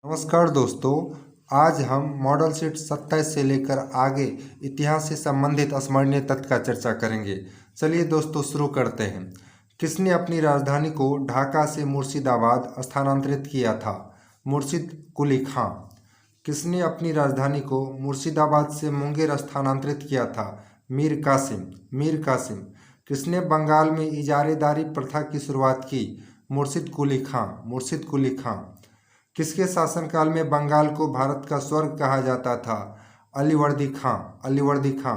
नमस्कार दोस्तों। आज हम मॉडल सेट 27 से लेकर आगे इतिहास से संबंधित स्मरणीय तथ्य का चर्चा करेंगे। चलिए दोस्तों शुरू करते हैं। किसने अपनी राजधानी को ढाका से मुर्शिदाबाद स्थानांतरित किया था? मुर्शिद कुली खां। किसने अपनी राजधानी को मुर्शिदाबाद से मुंगेर स्थानांतरित किया था? मीर कासिम। मीर कासिम। किसने बंगाल में इजारेदारी प्रथा की शुरुआत की? मुर्शिद कुली खां। मुर्शिद कुली खां। किसके शासनकाल में बंगाल को भारत का स्वर्ग कहा जाता था? अलीवर्दी खां। अलीवर्दी खां।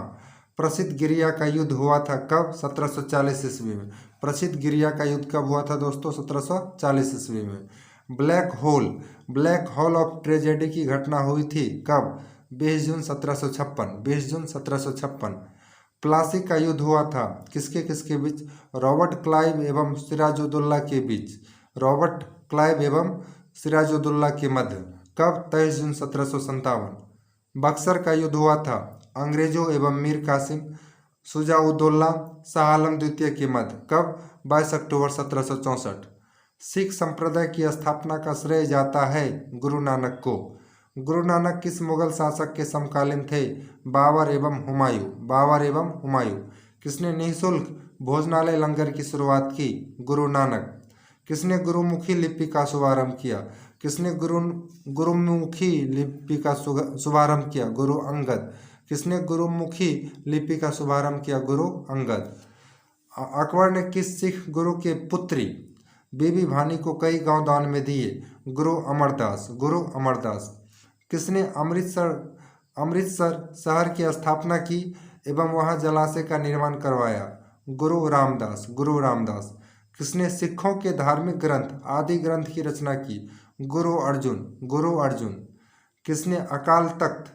प्रसिद्ध गिरिया का युद्ध हुआ था कब? 1740 ईस्वी में। प्रसिद्ध गिरिया का युद्ध कब हुआ था दोस्तों? 1740 ईस्वी में। Black hole. Black hole of tragedy की घटना हुई थी कब? 20 जून 1756। 20 जून 1756। प्लासी का युद्ध हुआ था किसके किसके बीच? रॉबर्ट क्लाइव एवं सिराजुद्दौला के बीच। रॉबर्ट क्लाइव एवं सिराजुद्दौला के मध्य। कब? 23 जून 1757। बक्सर का युद्ध हुआ था अंग्रेजों एवं मीर कासिम शुजाउद्दौला शाह आलम द्वितीय के मध्य। कब? 22 अक्टूबर 1764। सिख संप्रदाय की स्थापना का श्रेय जाता है गुरु नानक को। गुरु नानक किस मुगल शासक के समकालीन थे? बाबर एवं हुमायूं। बाबर एवं हुमायूं। किसने निःशुल्क भोजनालय लंगर की शुरुआत की? गुरु नानक। किसने गुरुमुखी लिपि का शुभारंभ किया? किसने गुरुमुखी लिपि का शुभारंभ किया? गुरु अंगद। किसने गुरुमुखी लिपि का शुभारंभ किया? गुरु अंगद। अकबर ने किस सिख गुरु के पुत्री बीबी भानी को कई गांव दान में दिए? गुरु अमरदास। गुरु अमरदास। किसने अमृतसर शहर की स्थापना की एवं वहां जलाशय का निर्माण करवाया? गुरु रामदास। गुरु रामदास। किसने सिखों के धार्मिक ग्रंथ आदि ग्रंथ की रचना की? गुरु अर्जुन। गुरु अर्जुन। किसने अकाल तख्त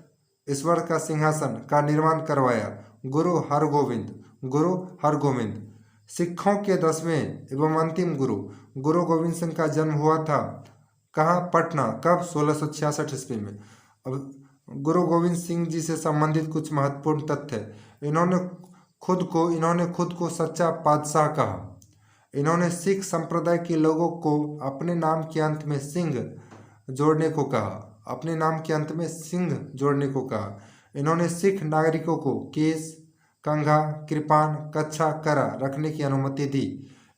ईश्वर का सिंहासन का निर्माण करवाया? गुरु हरगोविंद। गुरु हरगोविंद। सिखों के 10वें एवं अंतिम गुरु गुरु गोविंद सिंह का जन्म हुआ था कहाँ? पटना। कब? 1666 ईस्वी में। अब गुरु गोविंद सिंह जी से संबंधित कुछ महत्वपूर्ण तथ्य। इन्होंने खुद को सच्चा पातशाह कहा। इन्होंने सिख संप्रदाय के लोगों को अपने नाम के अंत में सिंह जोड़ने को कहा। अपने नाम के अंत में सिंह जोड़ने को कहा। इन्होंने सिख नागरिकों को केस, कंघा, कृपान, कच्छा, करा रखने की अनुमति दी।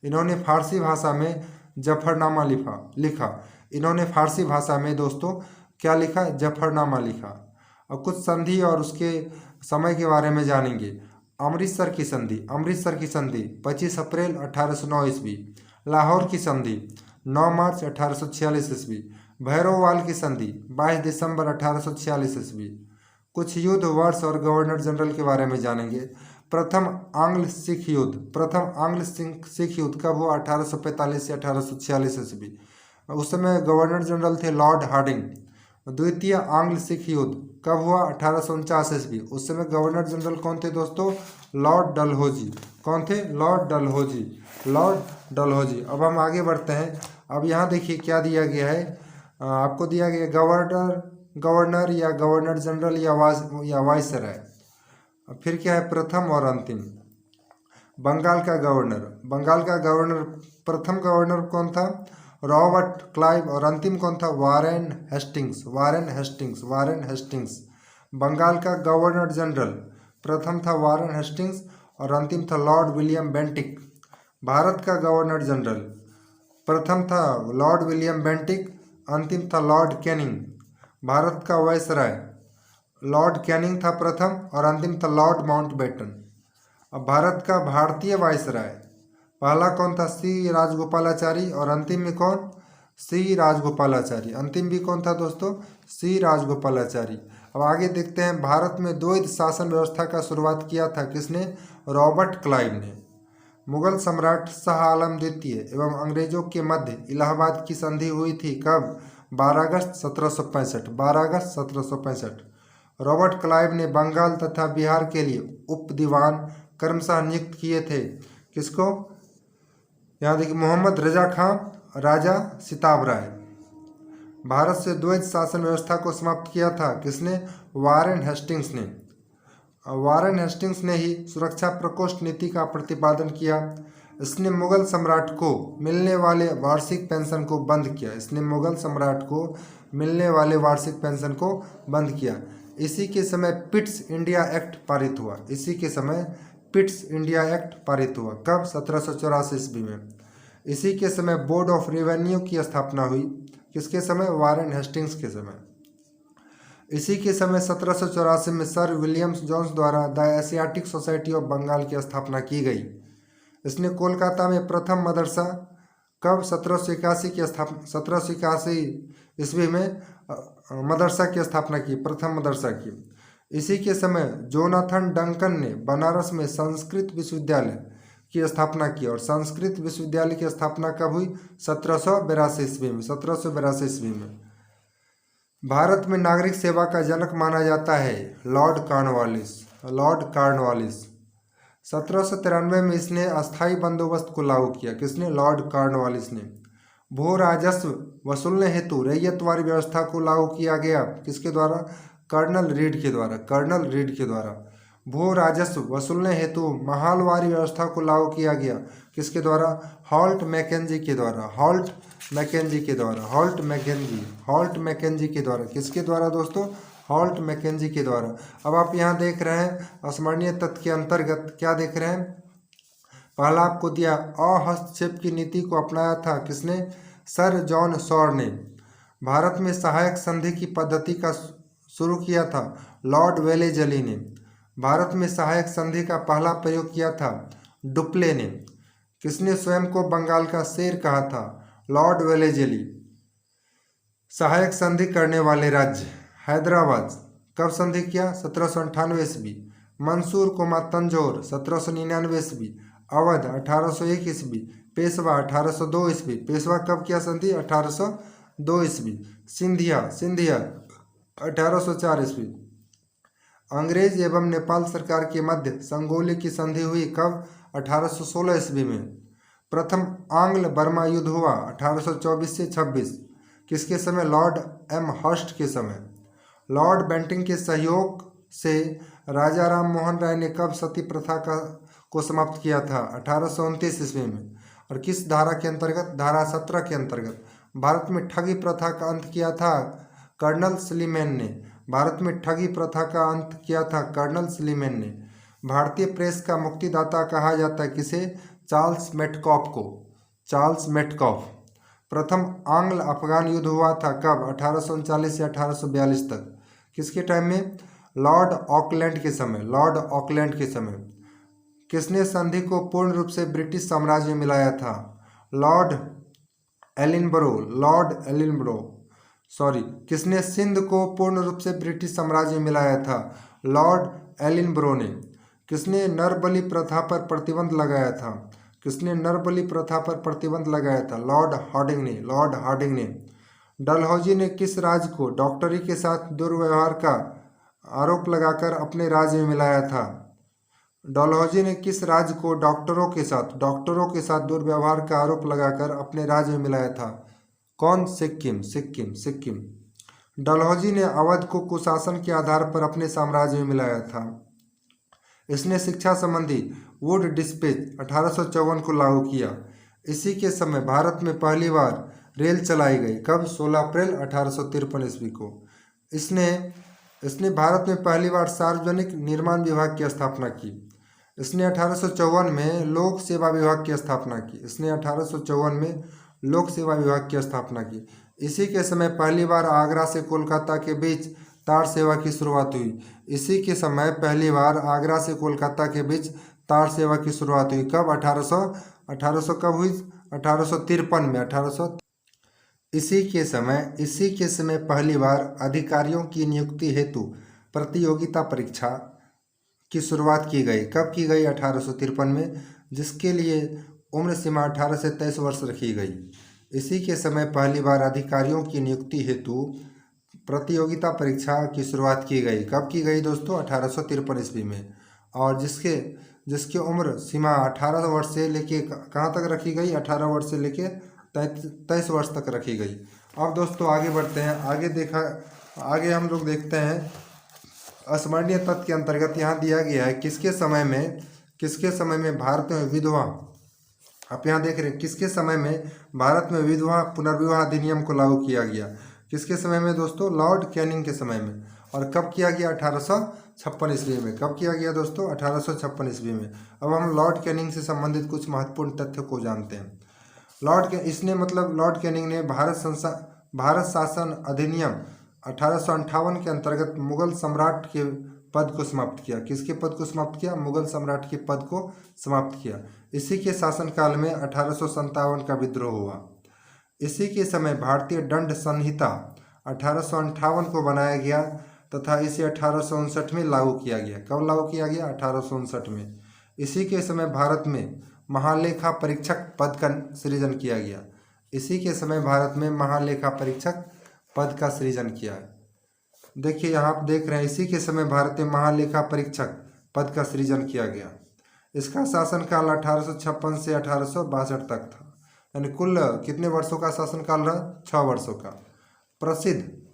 इन्होंने फारसी भाषा में जफरनामा लिखा। इन्होंने फारसी भाषा में दोस्तों क्या लिखा? जफरनामा लिखा। अब कुछ संधि और उसके समय के बारे में जानेंगे। अमृतसर की संधि। अमृतसर की संधि 25 अप्रैल 1809 ईस्वी। लाहौर की संधि 9 मार्च 1846 ईस्वी। भैरववाल की संधि 22 दिसंबर 1846 ईस्वी। कुछ युद्ध, वर्ष और गवर्नर जनरल के बारे में जानेंगे। प्रथम आंग्ल सिख युद्ध। प्रथम आंग्ल सिख युद्ध कब हुआ? 1845 से 1846 ईस्वी। उस समय गवर्नर जनरल थे लॉर्ड हार्डिंग। द्वितीय आंग्ल सिख युद्ध कब हुआ? 1849 ईस्वी। उस समय गवर्नर जनरल कौन थे दोस्तों? लॉर्ड डलहौजी। कौन थे? लॉर्ड डलहौजी। लॉर्ड डलहौजी। अब हम आगे बढ़ते हैं। अब यहाँ देखिए क्या दिया गया है। आपको दिया गया गवर्नर या गवर्नर जनरल या वाइसराय। फिर क्या है? प्रथम और अंतिम। बंगाल का गवर्नर। बंगाल का गवर्नर प्रथम गवर्नर कौन था? Robert Clive. और अंतिम कौन था? Warren Hastings. Warren Hastings. Warren Hastings. Bengal का गवर्नर जनरल प्रथम था वारेन हेस्टिंग्स और अंतिम था लॉर्ड विलियम बेंटिक। भारत का गवर्नर जनरल प्रथम था लॉर्ड विलियम बेंटिक, अंतिम था लॉर्ड कैनिंग। भारत का वायसराय लॉर्ड कैनिंग था प्रथम और अंतिम था लॉर्ड माउंटबेटन। अब भारत का भारतीय वायसराय पहला कौन था? सी राजगोपालाचारी और अंतिम में कौन? सी राजगोपालाचारी। अंतिम भी कौन था दोस्तों? सी राजगोपालाचारी। अब आगे देखते हैं। भारत में द्वैध शासन व्यवस्था का शुरुआत किया था किसने? रॉबर्ट क्लाइव ने। मुगल सम्राट शाह आलम द्वितीय एवं अंग्रेजों के मध्य इलाहाबाद की संधि हुई थी कब? 12 अगस्त 1765। 12 अगस्त 1765। रॉबर्ट क्लाइव ने बंगाल तथा बिहार के लिए उप दीवान क्रमशः नियुक्त किए थे। किसको? यहाँ देखिए मोहम्मद रजा खां, राजा सिताब राय। भारत से द्वैध शासन व्यवस्था को समाप्त किया था किसने? वारेन हेस्टिंग्स ने। वारेन हेस्टिंग्स ने ही सुरक्षा प्रकोष्ठ नीति का प्रतिपादन किया। इसने मुगल सम्राट को मिलने वाले वार्षिक पेंशन को बंद किया। इसने मुगल सम्राट को मिलने वाले वार्षिक पेंशन को बंद किया। इसी के समय पिट्स इंडिया एक्ट पारित हुआ। इसी के समय पिट्स इंडिया एक्ट पारित हुआ। कब? 1784 ईस्वी में। इसी के समय बोर्ड ऑफ रेवेन्यू की स्थापना हुई। किसके समय? वारेन हेस्टिंग्स के समय। इसी के समय 1784 में सर विलियम्स जोन्स द्वारा the Asiatic Society of Bengal की स्थापना की गई। इसने कोलकाता में प्रथम मदरसा कब? 1781 की स्थापना 1781 ईस्वी में मदरसा की स्थापना की, प्रथम मदरसा की। इसी के समय जोनाथन डंकन ने बनारस में संस्कृत विश्वविद्यालय की स्थापना की। और संस्कृत विश्वविद्यालय की स्थापना कब हुई? 1782 ईस्वी में। 1782 ईस्वी में। भारत में नागरिक सेवा का जनक माना जाता है लॉर्ड कॉर्नवालिस। लॉर्ड कॉर्नवालिस 1793 में इसने अस्थायी बंदोबस्त को लागू किया। किसने? लॉर्ड कॉर्नवालिस ने। भू राजस्व वसूलने हेतु रैयतवारी व्यवस्था को लागू किया गया। किसके द्वारा? कर्नल रीड के द्वारा। कर्नल रीड के द्वारा भू राजस्व वसूलने हेतु महालवारी व्यवस्था को लागू किया गया। किसके द्वारा? हॉल्ट मैकेंजी के द्वारा। हॉल्ट मैकेंजी के द्वारा। हॉल्ट मैकेंजी के द्वारा। किसके द्वारा दोस्तों? हॉल्ट मैकेंजी के द्वारा। अब आप यहाँ देख रहे हैं स्मरणीय तथ्य के अंतर्गत क्या देख रहे हैं? पहला आपको दिया अहस्तक्षेप की नीति को अपनाया था। किसने? सर जॉन शॉर ने। भारत में सहायक संधि की पद्धति का शुरू किया था लॉर्ड वेलेजली ने। भारत में सहायक संधि का पहला प्रयोग किया था डुप्ले ने। किसने स्वयं को बंगाल का शेर कहा था? Lord Wellesley. सहायक संधि करने वाले राज्य हैदराबाद कब संधि किया? 1798 ईस्वी। मंसूर कोमा तंजौर 1799 ईस्वी। अवध 1801 ईस्वी। पेशवा 1802 ईस्वी। पेशवा कब किया संधि? 1802 ईस्वी। सिंधिया 1804 ईस्वी। अंग्रेज एवं नेपाल सरकार के मध्य संगोली की संधि हुई कब? 1816 ईस्वी में। प्रथम आंग्ल बर्मा युद्ध हुआ 1824 से 26। किसके समय? लॉर्ड एम हर्स्ट के समय। लॉर्ड बेंटिंग के सहयोग से राजा राम मोहन राय ने कब सती प्रथा को समाप्त किया था? 1829 ईस्वी में। और किस धारा के अंतर्गत? धारा 17 के अंतर्गत। भारत में ठगी प्रथा का अंत किया था कर्नल स्लीमैन ने। भारत में ठगी प्रथा का अंत किया था कर्नल स्लीमैन ने। भारतीय प्रेस का मुक्तिदाता कहा जाता है किसे? चार्ल्स मेटकॉफ को। Charles Metcalfe. प्रथम आंग्ल अफगान युद्ध हुआ था कब? 1839 से 1842 तक। किसके टाइम में? लॉर्ड ऑकलैंड के समय। लॉर्ड ऑकलैंड के समय। किसने संधि को पूर्ण रूप से ब्रिटिश साम्राज्य में मिलाया था? लॉर्ड एलिनब्रो। किसने सिंध को पूर्ण रूप से ब्रिटिश साम्राज्य में मिलाया था? लॉर्ड एलिनब्रो ने। किसने नरबलि प्रथा पर प्रतिबंध लगाया था? किसने नरबलि प्रथा पर प्रतिबंध लगाया था? लॉर्ड हार्डिंग ने। डलहौजी ने किस राज्य को डॉक्टरी के साथ दुर्व्यवहार का आरोप लगाकर अपने राज्य में मिलाया था? डलहौजी ने किस राज्य को डॉक्टरों के साथ दुर्व्यवहार का आरोप लगाकर अपने राज्य में मिलाया था? कौन? सिक्किम। डलहौजी ने अवध को कुशासन के आधार पर अपने साम्राज्य में मिलाया था। इसने शिक्षा संबंधी वुड डिस्पेच 1854 को लागू किया। इसी के समय भारत में पहली बार रेल चलाई गई कब? 16 अप्रैल 1853 ईस्वी को। इसने भारत में पहली बार सार्वजनिक निर्माण विभाग की स्थापना की। इसने 1854 में लोक सेवा विभाग की स्थापना की। इसी के समय पहली बार आगरा से कोलकाता के बीच तार सेवा की शुरुआत हुई। इसी के समय पहली बार आगरा से कोलकाता के बीच तार सेवा की शुरुआत हुई कब? 1800 कब हुई? 1853 में। इसी के समय पहली बार अधिकारियों की नियुक्ति हेतु प्रतियोगिता परीक्षा की शुरुआत की गई। कब की गई? 1853 में, जिसके लिए उम्र सीमा 18 से 23 वर्ष रखी गई। इसी के समय पहली बार अधिकारियों की नियुक्ति हेतु प्रतियोगिता परीक्षा की शुरुआत की गई। कब की गई दोस्तों? 1853 ईस्वी में। और जिसकी उम्र सीमा 18 वर्ष से लेके कहाँ तक रखी गई? 18 वर्ष से लेके 23 वर्ष तक रखी गई। अब दोस्तों आगे बढ़ते हैं। आगे हम लोग देखते हैं स्मरणीय तथ्य के अंतर्गत यहाँ दिया गया है किसके समय में भारत में विधवा, आप यहाँ देख रहे हैं किसके समय में भारत में विधवा पुनर्विवाह अधिनियम को लागू किया गया। किसके समय में दोस्तों? लॉर्ड कैनिंग के समय में। और कब किया गया? 1856 ईस्वी में। कब किया गया दोस्तों? 1856 ईस्वी में। अब हम लॉर्ड कैनिंग से संबंधित कुछ महत्वपूर्ण तथ्य को जानते हैं। लॉर्ड कैनिंग ने भारत शासन अधिनियम 1858 के अंतर्गत मुगल सम्राट के पद को समाप्त किया। किसके पद को समाप्त किया? मुगल सम्राट के पद को समाप्त किया। इसी के शासनकाल में 1857 का विद्रोह हुआ। इसी के समय भारतीय दंड संहिता 1858 को बनाया गया तथा इसे 1859 में लागू किया गया। कब लागू किया गया? 1859 में। इसी के समय भारत में महालेखा परीक्षक पद का सृजन किया गया। इसी के समय भारत में महालेखा परीक्षक पद का सृजन किया। देखिए यहाँ आप देख रहे हैं, इसी के समय भारत में महालेखा परीक्षक पद का सृजन किया गया। इसका शासनकाल 1856 से 1862 तक था, यानी कुल कितने वर्षों का शासनकाल रहा? 6 वर्षों का। प्रसिद्ध,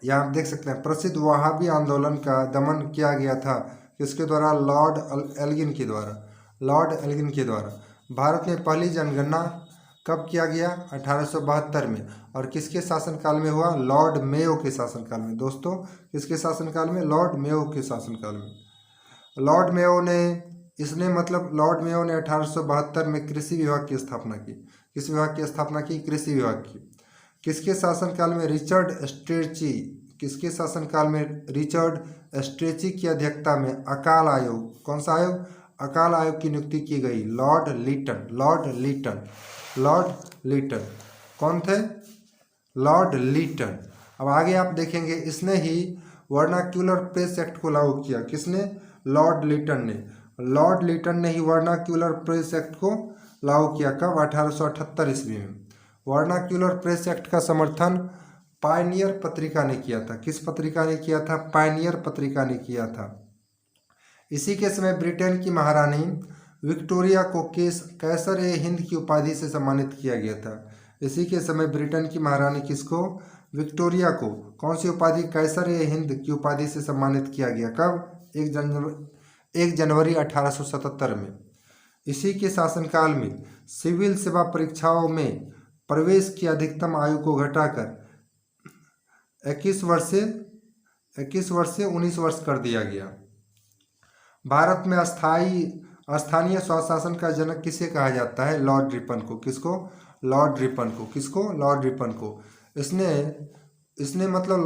यहाँ आप देख सकते हैं, प्रसिद्ध वहाबी आंदोलन का दमन किया गया था किसके द्वारा? लॉर्ड एल्गिन के द्वारा। लॉर्ड एल्गिन के द्वारा। भारत में पहली जनगणना कब किया गया? 1872 में। और किसके शासनकाल में हुआ? लॉर्ड मेयो के शासनकाल में। दोस्तों किसके शासनकाल में? लॉर्ड मेयो के शासनकाल में। लॉर्ड मेयो ने 1872 में कृषि विभाग की स्थापना की। किस विभाग की स्थापना की? कृषि विभाग की। किसके शासनकाल में? किसके शासनकाल में रिचर्ड स्ट्रेची की अध्यक्षता में अकाल आयोग, कौन सा आयोग? अकाल आयोग की नियुक्ति की गई। लॉर्ड लीटन कौन थे? Lord Lytton. अब आगे आप देखेंगे, इसने ही वर्नाक्यूलर प्रेस एक्ट को लागू किया। किसने? लॉर्ड लीटन ने। लॉर्ड लीटन ने ही वर्नाक्यूलर प्रेस एक्ट को लागू किया। कब? 1878 ईस्वी में। वर्नाक्यूलर प्रेस एक्ट का समर्थन पायनियर पत्रिका ने किया था। किस पत्रिका ने किया था? पायनियर पत्रिका ने किया था। इसी के समय ब्रिटेन की महारानी विक्टोरिया को कैसर ए हिंद की उपाधि से सम्मानित किया गया था। इसी के समय ब्रिटेन की महारानी किसको? विक्टोरिया को कौन सी उपाधि? कैसर ए हिंद की उपाधि से सम्मानित किया गया। कब? 1 जनवरी 1877 में। इसी के शासनकाल में सिविल सेवा परीक्षाओं में प्रवेश की अधिकतम आयु को घटाकर 21 वर्ष से 19 वर्ष कर दिया गया। भारत में स्थानीय स्वशासन का जनक किसे कहा जाता है? लॉर्ड रिपन को। किसको? लॉर्ड रिपन को। किसको? लॉर्ड रिपन को। इसने मतलब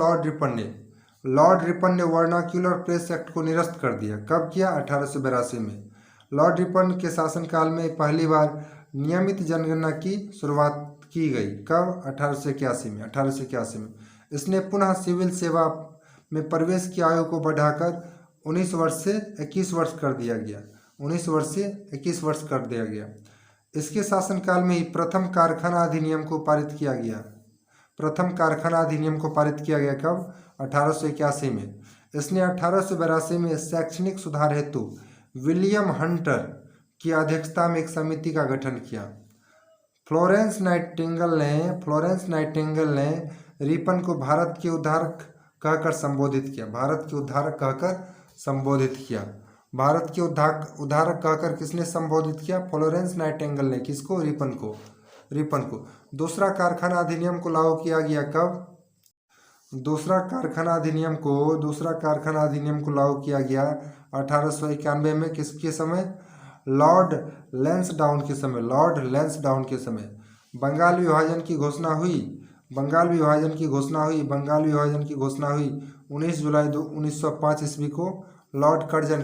लॉर्ड रिपन ने वर्नाक्यूलर प्रेस एक्ट को निरस्त कर दिया। कब किया? 1882 में। लॉर्ड रिपन के शासनकाल में पहली बार नियमित जनगणना की शुरुआत की गई। कब? 1881 में। इसने पुनः सिविल सेवा में प्रवेश की आयु को बढ़ाकर 19 वर्ष से 21 वर्ष कर दिया गया। 19 वर्ष से 21 वर्ष कर दिया गया। इसके शासनकाल में ही प्रथम कारखाना अधिनियम को पारित किया गया। कब? 1881 में। इसने 1882 में शैक्षणिक सुधार हेतु विलियम हंटर की अध्यक्षता में एक समिति का गठन किया। फ्लोरेंस नाइटिंगेल ने रिपन को भारत के उद्धारक कहकर संबोधित किया। भारत के उद्धारक कहकर किसने संबोधित किया? फ्लोरेंस नाइटिंगेल ने। किसको? रिपन को। दूसरा कारखाना अधिनियम को लागू किया गया। कब? दूसरा कारखाना अधिनियम को लागू किया गया 1891 में। किसके समय? लॉर्ड लैंसडाउन के समय। बंगाल विभाजन की घोषणा हुई 19 जुलाई 1905 ईस्वी को लॉर्ड कर्जन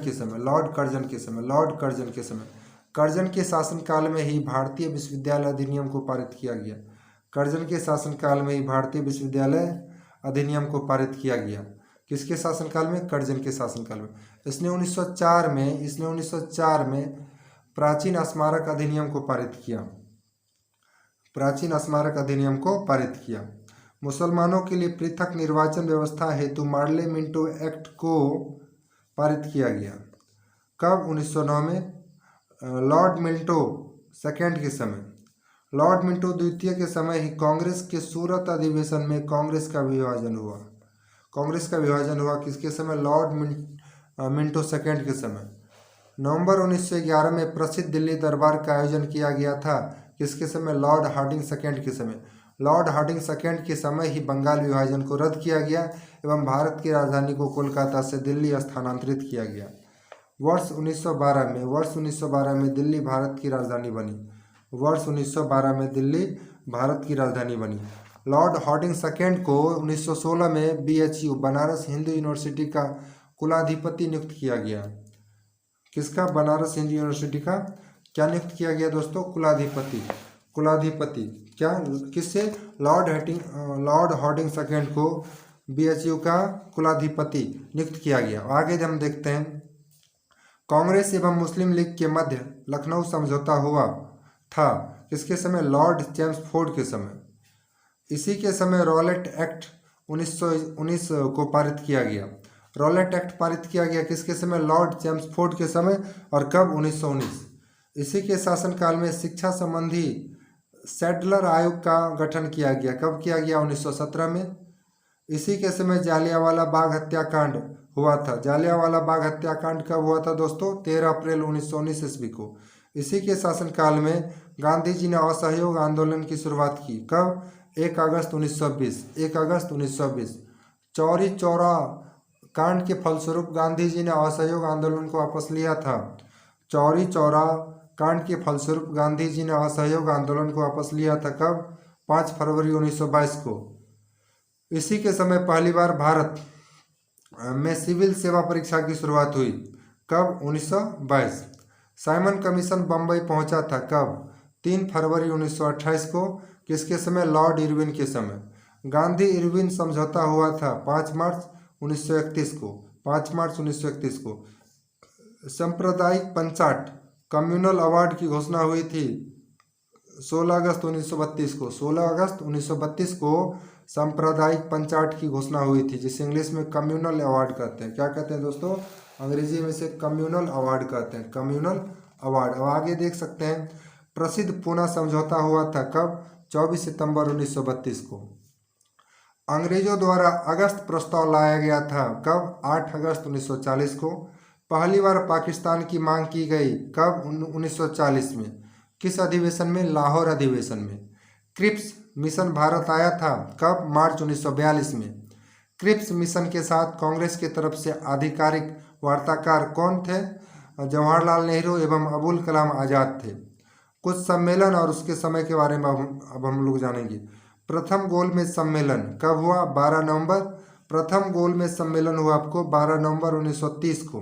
के शासनकाल में ही भारतीय विश्वविद्यालय अधिनियम को पारित किया गया। किसके शासनकाल में? कर्जन के शासनकाल में। इसने 1904 में प्राचीन स्मारक अधिनियम को पारित किया। मुसलमानों के लिए पृथक निर्वाचन व्यवस्था हेतु मार्ले मिंटो एक्ट को पारित किया गया। कब? 1909 में। लॉर्ड मिंटो द्वितीय के समय ही कांग्रेस के सूरत अधिवेशन में कांग्रेस का विभाजन हुआ। किसके समय? लॉर्ड मिंटो सेकेंड के समय। नवंबर 1911 में प्रसिद्ध दिल्ली दरबार का आयोजन किया गया था। किसके समय? लॉर्ड हार्डिंग सेकेंड के समय। लॉर्ड हार्डिंग सेकेंड के समय ही बंगाल विभाजन को रद्द किया गया एवं भारत की राजधानी को कोलकाता से दिल्ली स्थानांतरित किया गया। वर्ष 1912 में दिल्ली भारत की राजधानी बनी। वर्ष 1912 में दिल्ली भारत की राजधानी बनी। लॉर्ड हार्डिंग सेकेंड को 1916 में BHU बनारस हिंदू यूनिवर्सिटी का कुलाधिपति नियुक्त किया गया। किसका? बनारस हिंदू यूनिवर्सिटी का क्या नियुक्त किया गया दोस्तों? कुलाधिपति। कुलाधिपति क्या किससे? लॉर्ड हार्डिंग सेकेंड को BHU का कुलाधिपति नियुक्त किया गया। आगे हम देखते हैं, कांग्रेस एवं मुस्लिम लीग के मध्य लखनऊ समझौता हुआ था किसके समय? लॉर्ड चेम्सफोर्ड के समय। इसी के समय रॉलेट एक्ट 1919 को पारित किया गया। रॉलेट एक्ट पारित किया गया किसके समय? लॉर्ड चेम्सफोर्ड के समय। और कब? 1919। इसी के शासनकाल में शिक्षा संबंधी सैडलर आयोग का गठन किया गया। कब किया गया? 1917 में। इसी के समय जालियांवाला बाग हत्याकांड हुआ था। जालियांवाला बाग हत्याकांड कब हुआ था दोस्तों? 13 अप्रैल 1919 ईस्वी को। इसी के शासनकाल में गांधी जी ने असहयोग आंदोलन की शुरुआत की। कब? 1 अगस्त 1920। 1 अगस्त 1920। चौरी चौरा कांड के फलस्वरूप गांधी जी ने असहयोग आंदोलन को वापस लिया था। चौरी चौरा कांड के फलस्वरूप गांधी जी ने असहयोग आंदोलन को वापस लिया था। कब? 5 फरवरी 1922 को। इसी के समय पहली बार भारत में सिविल सेवा परीक्षा की शुरुआत हुई। कब? 1922। साइमन कमीशन बम्बई पहुंचा था। कब? 3 फरवरी 1928 को। किसके समय? लॉर्ड इरविन के समय। गांधी इरविन समझौता हुआ था 5 मार्च 1931 को। 5 मार्च 1931 को। सांप्रदायिक पंचाट कम्युनल अवार्ड की घोषणा हुई थी 16 अगस्त 1932 को। 16 अगस्त 1932 को सांप्रदायिक पंचाट की घोषणा हुई थी, जिसे इंग्लिश में कम्युनल अवार्ड कहते हैं। क्या कहते हैं दोस्तों? अंग्रेजी में से कम्युनल अवार्ड कहते हैं। Communal award. अब आगे देख सकते हैं, प्रसिद्ध पूना समझौता हुआ था। कब? 24 सितंबर 1932 को। अंग्रेजों द्वारा अगस्त प्रस्ताव लाया गया था। कब? 8 अगस्त 1940 को। पहली बार पाकिस्तान की मांग की गई। कब? 1940 में। किस अधिवेशन में? लाहौर अधिवेशन में। क्रिप्स मिशन भारत आया था। कब? मार्च 1942 में। क्रिप्स मिशन के साथ कांग्रेस की तरफ से आधिकारिक वार्ताकार कौन थे? जवाहरलाल नेहरू एवं अबुल कलाम आज़ाद थे। कुछ सम्मेलन और उसके समय के बारे में अब हम लोग जानेंगे। प्रथम गोलमेज सम्मेलन कब हुआ? 12 नवंबर। प्रथम गोलमेज सम्मेलन हुआ आपको 12 नवंबर 1930 को।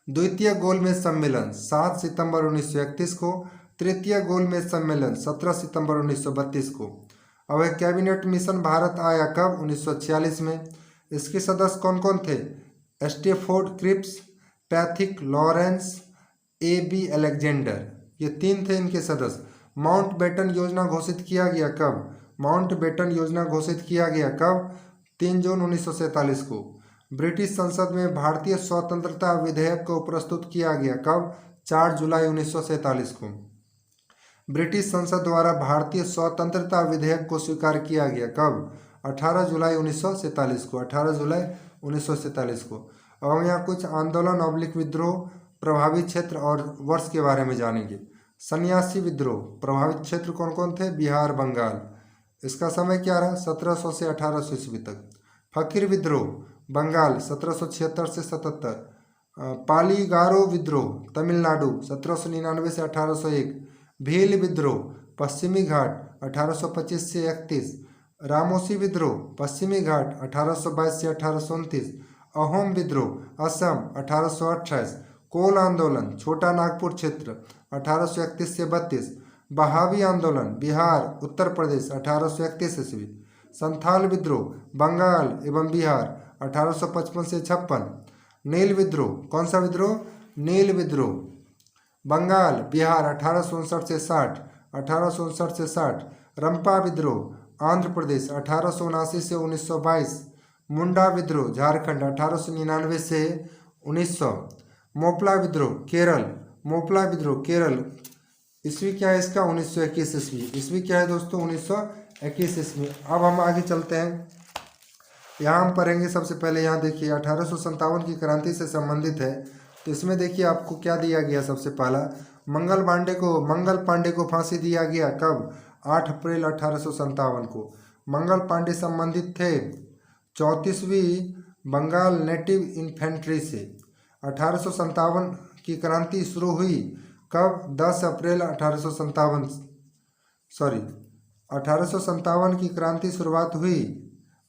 द्वितीय गोलमेज सम्मेलन 7 सितंबर 1931 को। तृतीय गोलमेज सम्मेलन 17 सितंबर 1932 को। अब कैबिनेट मिशन भारत आया कब? 1946 में। इसके सदस्य कौन कौन थे? Stafford Cripps, Pethick Lawrence, A.B. Alexander, ये 3 थे इनके सदस्य। माउंटबेटन योजना घोषित किया गया कब? माउंटबेटन योजना घोषित किया गया कब? 3 जून 1947 को। ब्रिटिश संसद में भारतीय स्वतंत्रता विधेयक को प्रस्तुत किया गया कब? 4 जुलाई 1947 को। ब्रिटिश संसद द्वारा भारतीय स्वतंत्रता विधेयक को स्वीकार किया गया कब? 18 जुलाई 1947 को। 18 जुलाई 1947 को। अब हम यहाँ कुछ आंदोलन ऑब्लिक विद्रोह, प्रभावित क्षेत्र और वर्ष के बारे में जानेंगे। सन्यासी विद्रोह, प्रभावित क्षेत्र कौन कौन थे? बिहार, बंगाल। इसका समय क्या रहा? 1700 से 1800 ईस्वी तक। फकीर विद्रोह, बंगाल 1776 से 77। पाली गारो विद्रोह, तमिलनाडु 1799 से 1801। भील विद्रोह, पश्चिमी घाट 1825 से 31। रामोसी विद्रोह, पश्चिमी घाट 1822 से 1829। अहोम विद्रोह, असम 1828। कोल आंदोलन, छोटा नागपुर क्षेत्र 1831 से 32। बहावी आंदोलन, बिहार, उत्तर प्रदेश 1831 ईस्वी। संथाल विद्रोह, बंगाल एवं बिहार 1855 से 56। नील विद्रोह, कौन सा विद्रोह? नील विद्रोह, बंगाल, बिहार 1859 से 60। 1859 से 60। रंपा विद्रोह, आंध्र प्रदेश 1879 से 1922। मुंडा विद्रोह, झारखंड 1899 से 1900। मोपला विद्रोह, केरल, मोपला विद्रोह, केरल, ईस्वी क्या है इसका? 1921 ईस्वी। ईस्वी क्या है दोस्तों? 1921 ईस्वी। अब हम आगे चलते हैं, यहाँ हम पढ़ेंगे। सबसे पहले यहाँ देखिए 1857 की क्रांति से संबंधित है। तो इसमें देखिए आपको क्या दिया गया। सबसे पहला मंगल पांडे को फांसी दिया गया कब? 8 अप्रैल 1857 को। मंगल पांडे संबंधित थे 34वीं बंगाल नेटिव इन्फेंट्री से। 1857 की क्रांति शुरू हुई कब? 10 अप्रैल 1857 की क्रांति शुरुआत हुई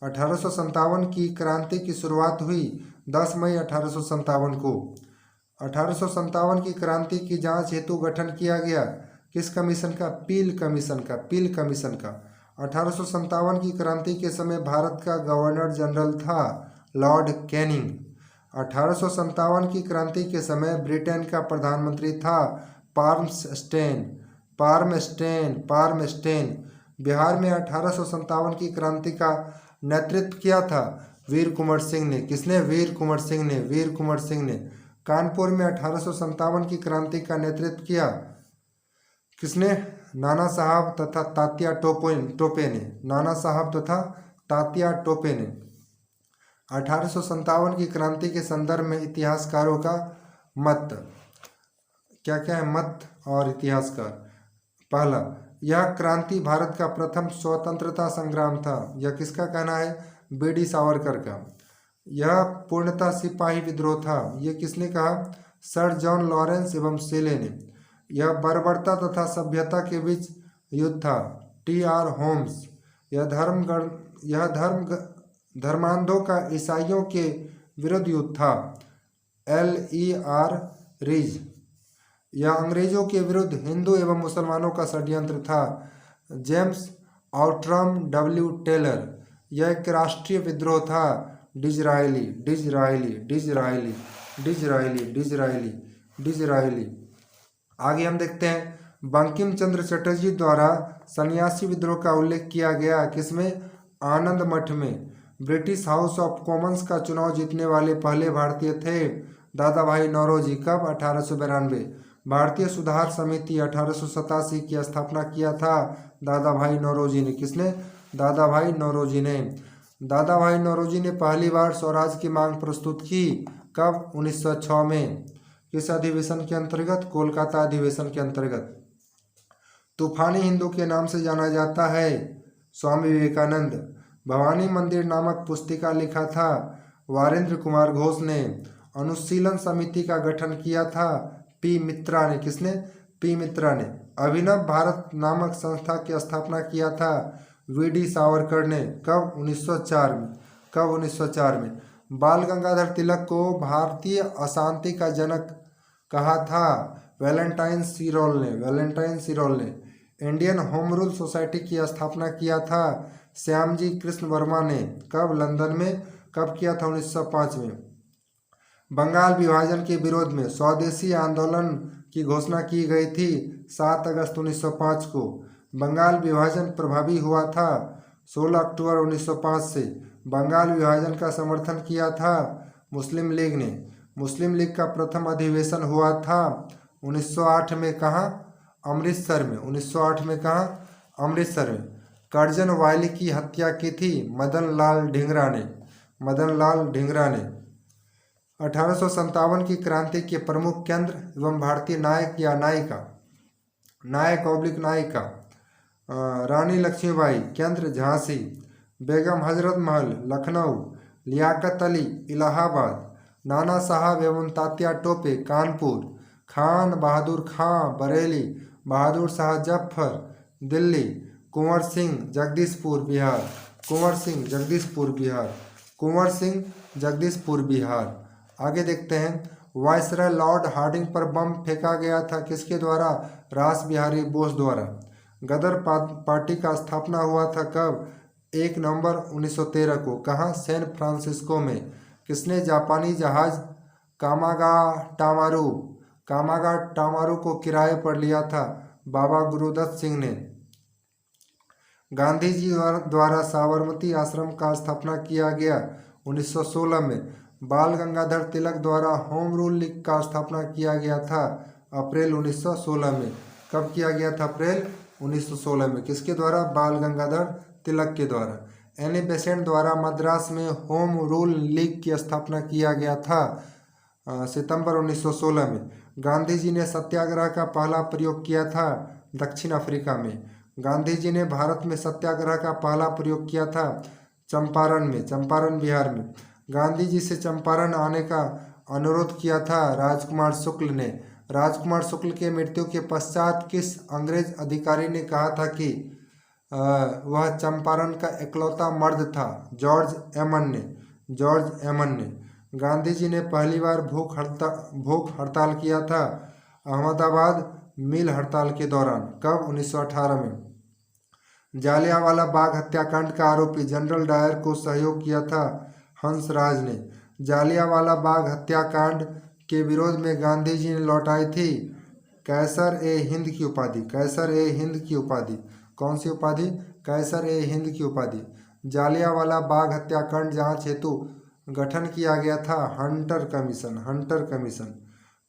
1857 की क्रांति की शुरुआत हुई 10 मई 1857 को। 1857 की क्रांति की जांच हेतु गठन किया गया किस कमीशन का? पील कमीशन का। 1857 की क्रांति के समय भारत का गवर्नर जनरल था लॉर्ड कैनिंग। 1857 की क्रांति के समय ब्रिटेन का प्रधानमंत्री था पार्मस्टेन। बिहार में 1857 की क्रांति का नेतृत्व किया था वीर कुंवर सिंह ने। किसने? वीर कुंवर सिंह ने। कानपुर में 1857 की क्रांति का नेतृत्व किया किसने? नाना साहब तथा तात्या टोपे ने। 1857 की क्रांति के संदर्भ में इतिहासकारों का मत क्या क्या है? मत और इतिहासकार। पहला, यह क्रांति भारत का प्रथम स्वतंत्रता संग्राम था। यह किसका कहना है? बीडी सावरकर का। यह पूर्णतः सिपाही विद्रोह था। यह किसने कहा? सर जॉन लॉरेंस एवं सेले ने। यह बर्बरता तथा सभ्यता के बीच युद्ध था। टी.आर. होम्स। यह धर्मांधों का ईसाइयों के विरुद्ध युद्ध था। L.E.R. रीज। यह अंग्रेजों के विरुद्ध हिंदू एवं मुसलमानों का षड्यंत्र था। James Outram W. टेलर। यह एक राष्ट्रीय विद्रोह था। डिजरायली। आगे हम देखते हैं बंकिम चंद्र चटर्जी द्वारा सन्यासी विद्रोह का उल्लेख किया गया किसमें? आनंद मठ में। ब्रिटिश हाउस ऑफ कॉमन्स का चुनाव जीतने वाले पहले भारतीय थे दादा भाई नौरोजी। कब? 1892। भारतीय सुधार समिति 1887 की स्थापना किया था दादा भाई नौरोजी ने। किसने? दादा भाई नौरोजी ने। दादा भाई नौरोजी ने पहली बार स्वराज की मांग प्रस्तुत की। कब? 1906 में। किस अधिवेशन के अंतर्गत? कोलकाता अधिवेशन के अंतर्गत। तूफानी हिंदू के नाम से जाना जाता है स्वामी विवेकानंद। भवानी मंदिर नामक पुस्तिका लिखा था वारेंद्र कुमार घोष ने। अनुशीलन समिति का गठन किया था पी मित्रा ने। किसने? पी मित्रा ने। अभिनव भारत नामक संस्था की स्थापना किया था वी.डी. सावरकर ने। कब? 1904 में। बाल गंगाधर तिलक को भारतीय अशांति का जनक कहा था वैलेंटाइन सिरोल ने। इंडियन होम रूल सोसाइटी की स्थापना किया था श्यामजी कृष्ण वर्मा ने। कब? लंदन में। कब किया था? 1905 में। बंगाल विभाजन के विरोध में स्वदेशी आंदोलन की घोषणा की गई थी 7 अगस्त 1905 को। बंगाल विभाजन प्रभावी हुआ था 16 अक्टूबर 1905 से। बंगाल विभाजन का समर्थन किया था मुस्लिम लीग ने। मुस्लिम लीग का प्रथम अधिवेशन हुआ था 1908 में। कहाँ? अमृतसर में। 1908 में। कहाँ? अमृतसर में। कर्जन वायली की हत्या की थी मदन लाल ढींगरा ने। 1857 की क्रांति के प्रमुख केंद्र एवं भारतीय नायक या नायिका रानी लक्ष्मीबाई। केंद्र झांसी। बेगम हजरत महल लखनऊ। लियाकत अली इलाहाबाद। नाना साहब एवं तात्या टोपे कानपुर। खान बहादुर खां बरेली। बहादुर शाह जफर दिल्ली। कुंवर सिंह जगदीशपुर बिहार। आगे देखते हैं वायसराय लॉर्ड हार्डिंग पर बम फेंका गया था किसके द्वारा? रास बिहारी बोस द्वारा। गदर पार्टी का स्थापना हुआ था कब? 1 नवंबर 1913 को। कहाँ? सैन फ्रांसिस्को में। किसने? जापानी जहाज कामागा को किराए पर लिया था बाबा गुरुदत्त सिंह ने। गांधी जी द्वारा साबरमती आश्रम का स्थापना किया गया 1916 में। बाल गंगाधर तिलक द्वारा होम रूल लीग का स्थापना किया गया था अप्रैल 1916 में। कब किया गया था? अप्रैल 1916 में। किसके द्वारा? बाल गंगाधर तिलक के द्वारा। एनी बेसेंट द्वारा मद्रास में होम रूल लीग की स्थापना किया गया था सितंबर 1916 में। गांधी जी ने सत्याग्रह का पहला प्रयोग किया था दक्षिण अफ्रीका में। गांधी जी ने भारत में सत्याग्रह का पहला प्रयोग किया था चंपारण में, चंपारण बिहार में। गांधी जी से चंपारण आने का अनुरोध किया था राजकुमार शुक्ल ने। राजकुमार शुक्ल के मृत्यु के पश्चात किस अंग्रेज अधिकारी ने कहा था कि वह चंपारण का इकलौता मर्द था? जॉर्ज एमन ने, जॉर्ज एमन ने। गांधी जी ने पहली बार भूख हड़ताल किया था अहमदाबाद मिल हड़ताल के दौरान। कब? 1918 में। जालियांवाला बाग हत्याकांड का आरोपी जनरल डायर को सहयोग किया था हंसराज ने। जालियांवाला बाग हत्याकांड के विरोध में गांधी जी ने लौटाई थी कैसर ए हिंद की उपाधि। कैसर ए हिंद की उपाधि। कौन सी उपाधि? कैसर ए हिंद की उपाधि। जालियांवाला बाग हत्याकांड जांच हेतु गठन किया गया था Hunter commission. Hunter commission.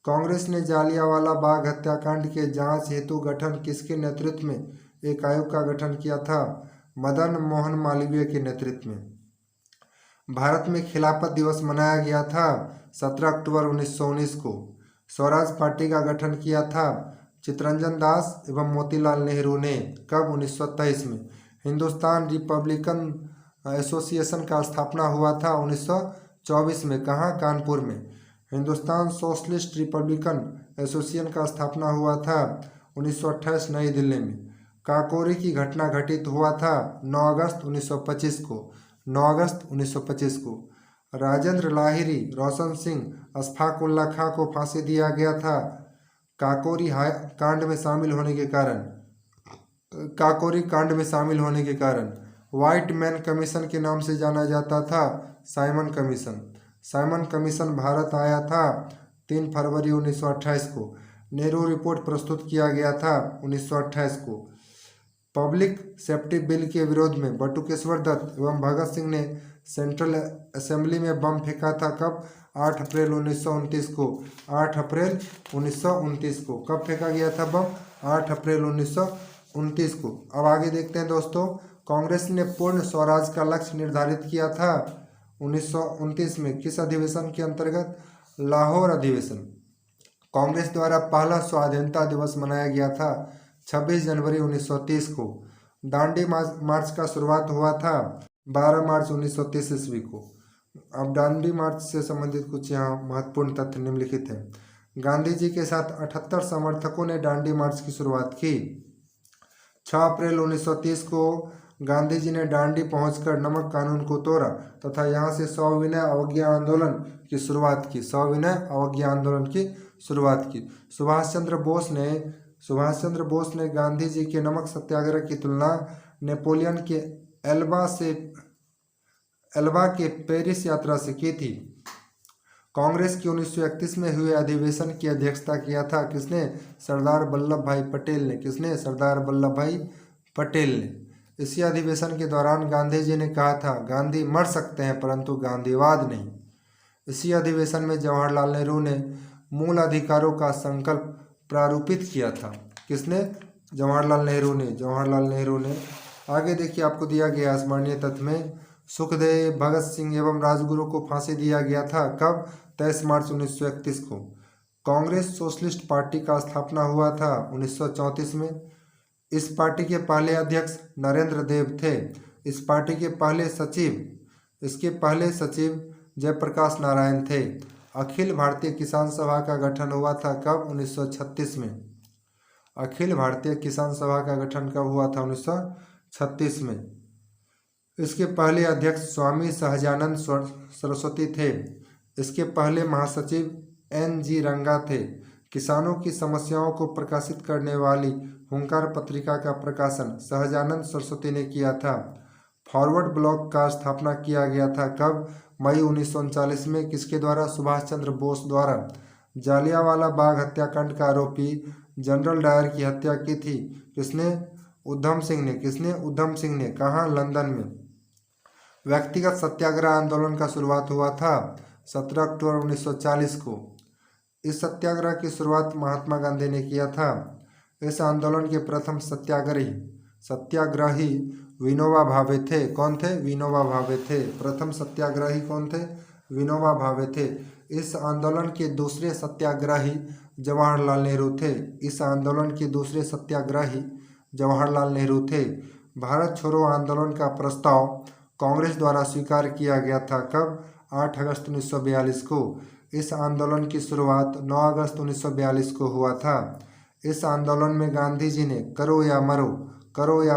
Congress ने जालियांवाला बाग हत्याकांड के जांच हेतु गठन किसके नेतृत्व में एक आयोग का गठन किया था? मदन मोहन मालवीय के नेतृत्व में। भारत में खिलाफत दिवस मनाया गया था 17 अक्टूबर 1919 को। स्वराज पार्टी का गठन किया था चित्तरंजन दास एवं मोतीलाल नेहरू ने। कब? 1923 में। हिंदुस्तान रिपब्लिकन एसोसिएशन का स्थापना हुआ था 1924 में। कहाँ? कानपुर में। हिंदुस्तान सोशलिस्ट रिपब्लिकन एसोसिएशन का स्थापना हुआ था 1928 नई दिल्ली में। काकोरी की घटना घटित हुआ था 9 अगस्त 1925 को। 9 अगस्त 1925 को। राजेंद्र लाहिरी, रोशन सिंह, अशफाक उल्ला खां को फांसी दिया गया था काकोरी कांड में शामिल होने के कारण। काकोरी कांड में शामिल होने के कारण। व्हाइट मैन कमीशन के नाम से जाना जाता था Simon commission. Simon commission Bharat आया था 3 फरवरी 1928 को। नेहरू रिपोर्ट प्रस्तुत किया गया था 1928 को। पब्लिक सेफ्टी बिल के विरोध में बटुकेश्वर दत्त एवं भगत सिंह ने सेंट्रल असेंबली में बम फेंका था। कब? 8 अप्रैल 1929 को। 8 अप्रैल 1929 को। कब फेंका गया था बम? 8 अप्रैल 1929 को। अब आगे देखते हैं दोस्तों, कांग्रेस ने पूर्ण स्वराज का लक्ष्य निर्धारित किया था 1929 में। किस अधिवेशन के अंतर्गत? लाहौर अधिवेशन। कांग्रेस द्वारा पहला स्वाधीनता दिवस मनाया गया था 26 जनवरी 1930 को। दांडी मार्च का शुरुआत हुआ था 12 मार्च 1930 ईस्वी को। अब दांडी मार्च से संबंधित कुछ यहाँ महत्वपूर्ण तथ्य निम्नलिखित हैं। गांधी जी के साथ 78 समर्थकों ने दांडी मार्च की शुरुआत की। 6 अप्रैल 1930 को गांधी जी ने दांडी पहुंचकर नमक कानून को तोड़ा तथा यहाँ से सविनय अवज्ञा आंदोलन की शुरुआत की। सविनय अवज्ञा आंदोलन की शुरुआत की। सुभाष चंद्र बोस ने गांधी जी के नमक सत्याग्रह की तुलना नेपोलियन के एल्बा के पेरिस यात्रा से की थी। कांग्रेस की 1931 में हुए अधिवेशन की अध्यक्षता किया था किसने? सरदार वल्लभ भाई पटेल ने। किसने? सरदार वल्लभ भाई पटेल ने। इसी अधिवेशन के दौरान गांधी जी ने कहा था गांधी मर सकते हैं परंतु गांधीवाद नहीं। इसी अधिवेशन में जवाहरलाल नेहरू ने मूल अधिकारों का संकल्प प्रारूपित किया था। किसने? जवाहरलाल नेहरू ने। आगे देखिए, आपको दिया गया स्मरणीय तथ्य में सुखदेव, भगत सिंह एवं राजगुरु को फांसी दिया गया था। कब? 23 मार्च 1931 को। कांग्रेस सोशलिस्ट पार्टी का स्थापना हुआ था 1934 में। इस पार्टी के पहले अध्यक्ष नरेंद्र देव थे। इस पार्टी के इसके पहले सचिव जयप्रकाश नारायण थे। अखिल भारतीय किसान सभा का गठन हुआ था कब? 1936 में। अखिल भारतीय किसान सभा का गठन कब हुआ था? 1936 में। इसके पहले अध्यक्ष स्वामी सहजानंद सरस्वती थे। इसके पहले महासचिव NG रंगा थे। किसानों की समस्याओं को प्रकाशित करने वाली हुंकार पत्रिका का प्रकाशन सहजानंद सरस्वती ने किया था। फॉरवर्ड ब्लॉक का स्थापना किया गया था कब? मई 1939 में। किसके द्वारा? सुभाष चंद्र बोस द्वारा। जालियांवाला बाग हत्याकांड का आरोपी जनरल डायर की हत्या की थी किसने? उधम सिंह ने। किसने? उधम सिंह ने। कहाँ? लंदन में। व्यक्तिगत सत्याग्रह आंदोलन का शुरुआत हुआ था 17 अक्टूबर 1940 को। इस सत्याग्रह की शुरुआत महात्मा गांधी ने किया था। इस आंदोलन के प्रथम सत्याग्रही विनोबा भावे थे। कौन थे? विनोबा भावे थे। प्रथम सत्याग्रही कौन थे? विनोबा भावे थे। इस आंदोलन के दूसरे सत्याग्रही जवाहरलाल नेहरू थे। इस आंदोलन के दूसरे सत्याग्रही जवाहरलाल नेहरू थे। भारत छोड़ो आंदोलन का प्रस्ताव कांग्रेस द्वारा स्वीकार किया गया था कब? 8 अगस्त 1942 को। इस आंदोलन की शुरुआत 9 अगस्त 1942 को हुआ था। इस आंदोलन में गांधी जी ने करो या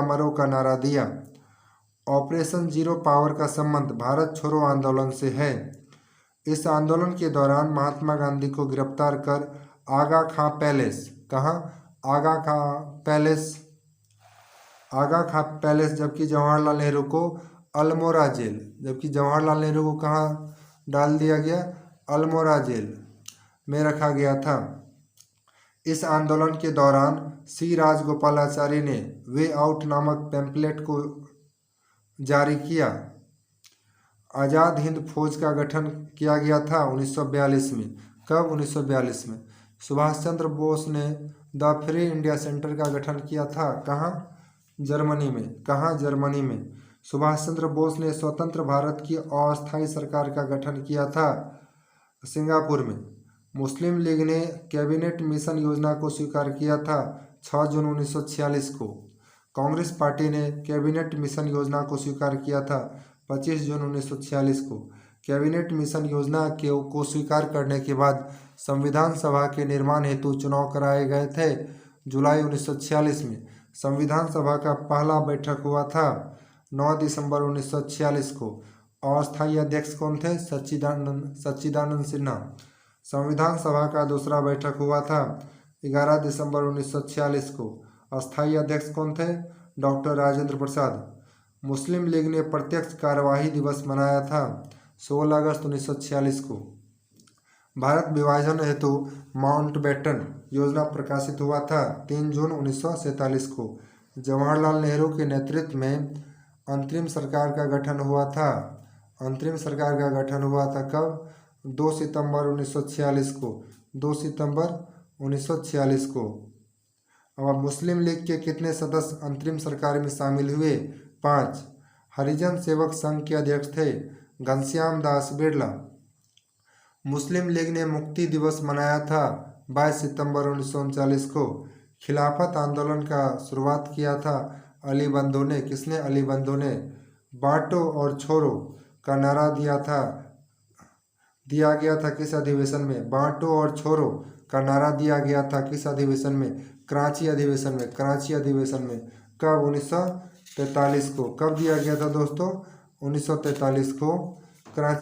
मरो का नारा दिया। ऑपरेशन जीरो पावर का संबंध भारत छोड़ो आंदोलन से है। इस आंदोलन के दौरान महात्मा गांधी को गिरफ्तार कर आगा खां पैलेस, कहाँ? आगा खां पैलेस, जबकि जवाहरलाल नेहरू को अल्मोड़ा जेल, कहाँ डाल दिया गया? अल्मोड़ा जेल में रखा गया था। इस आंदोलन के दौरान सी राजगोपालाचारी ने वे आउट नामक पैम्पलेट को जारी किया। आज़ाद हिंद फौज का गठन किया गया था 1942 में। कब? 1942 में। सुभाष चंद्र बोस ने द फ्री इंडिया सेंटर का गठन किया था। कहाँ? जर्मनी में। सुभाष चंद्र बोस ने स्वतंत्र भारत की अस्थायी सरकार का गठन किया था सिंगापुर में। मुस्लिम लीग ने कैबिनेट मिशन योजना को स्वीकार किया था 6 जून 1946 को। कांग्रेस पार्टी ने कैबिनेट मिशन योजना को स्वीकार किया था 25 जून 1946 को। कैबिनेट मिशन योजना को स्वीकार करने के बाद संविधान सभा के निर्माण हेतु चुनाव कराए गए थे। जुलाई 1946 में संविधान सभा का पहला बैठक हुआ था 9 दिसंबर 1946 को। अस्थायी अध्यक्ष कौन थे? सच्चिदानंद सिन्हा। संविधान सभा का दूसरा बैठक हुआ था 11 दिसंबर 1946 को। अस्थायी अध्यक्ष कौन थे? डॉक्टर राजेंद्र प्रसाद। मुस्लिम लीग ने प्रत्यक्ष कार्यवाही दिवस मनाया था 16 अगस्त 1946 को। भारत विभाजन हेतु माउंटबेटन योजना प्रकाशित हुआ था 3 जून 1947 को। जवाहरलाल नेहरू के नेतृत्व में अंतरिम सरकार का गठन हुआ था। कब? 2 सितंबर 1946 को। 2 सितंबर 1946 को। अब मुस्लिम लीग के कितने सदस्य अंतरिम सरकार में शामिल हुए? 5। हरिजन सेवक संघ के अध्यक्ष थे घनश्याम दास बिरला। मुस्लिम लीग ने मुक्ति दिवस मनाया था 22 सितंबर 1939 को। खिलाफत आंदोलन का शुरुआत किया था अली बंधु ने। किसने? अली बंधु ने। बांटो और छोड़ो का नारा दिया गया था किस अधिवेशन में? बांटो और छोड़ो का नारा दिया गया था किस अधिवेशन में? कराची अधिवेशन में। कब? 1943 को। कब दिया गया था दोस्तों? 1943 को कराची